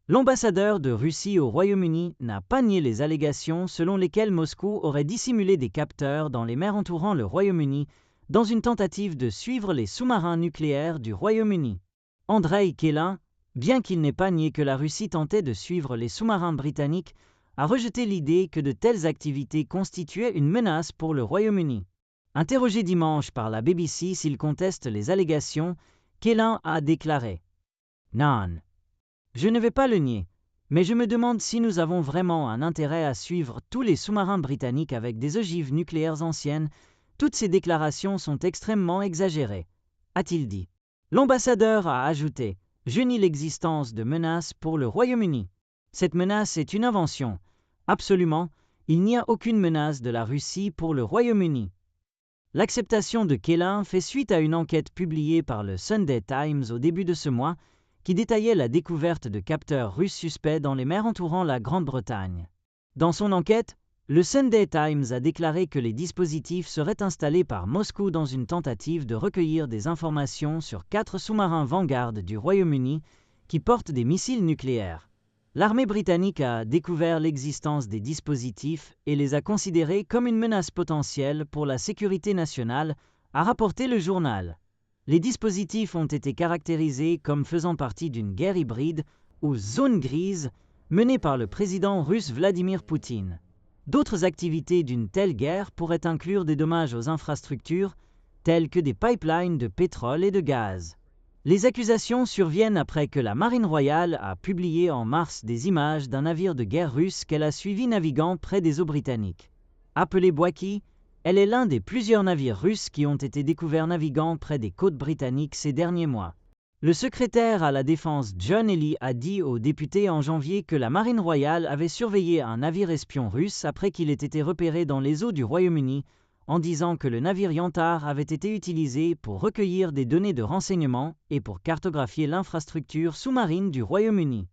L'ambassadeur de Russie au Royaume-Uni n'a pas nié les allégations selon lesquelles Moscou aurait dissimulé des capteurs dans les mers entourant le Royaume-Uni dans une tentative de suivre les sous-marins nucléaires du Royaume-Uni. Andrei Kelin, bien qu'il n'ait pas nié que la Russie tentait de suivre les sous-marins britanniques, a rejeté l'idée que de telles activités constituaient une menace pour le Royaume-Uni. Interrogé dimanche par la BBC s'il conteste les allégations, Kelin a déclaré « Non. Je ne vais pas le nier, mais je me demande si nous avons vraiment un intérêt à suivre tous les sous-marins britanniques avec des ogives nucléaires anciennes. Toutes ces déclarations sont extrêmement exagérées, a-t-il dit. L'ambassadeur a ajouté « Je nie l'existence de menaces pour le Royaume-Uni. Cette menace est une invention. Absolument, il n'y a aucune menace de la Russie pour le Royaume-Uni. » L'acceptation de Kelin fait suite à une enquête publiée par le Sunday Times au début de ce mois, qui détaillait la découverte de capteurs russes suspects dans les mers entourant la Grande-Bretagne. Dans son enquête, le Sunday Times a déclaré que les dispositifs seraient installés par Moscou dans une tentative de recueillir des informations sur 4 sous-marins Vanguard du Royaume-Uni qui portent des missiles nucléaires. L'armée britannique a découvert l'existence des dispositifs et les a considérés comme une menace potentielle pour la sécurité nationale, a rapporté le journal. Les dispositifs ont été caractérisés comme faisant partie d'une guerre hybride ou zone grise menée par le président russe Vladimir Poutine. D'autres activités d'une telle guerre pourraient inclure des dommages aux infrastructures, telles que des pipelines de pétrole et de gaz. Les accusations surviennent après que la Marine royale a publié en mars des images d'un navire de guerre russe qu'elle a suivi naviguant près des eaux britanniques. Appelée Boaki, elle est l'un des plusieurs navires russes qui ont été découverts naviguant près des côtes britanniques ces derniers mois. Le secrétaire à la Défense John Ely a dit aux députés en janvier que la Marine royale avait surveillé un navire espion russe après qu'il ait été repéré dans les eaux du Royaume-Uni, en disant que le navire Yantar avait été utilisé pour recueillir des données de renseignement et pour cartographier l'infrastructure sous-marine du Royaume-Uni.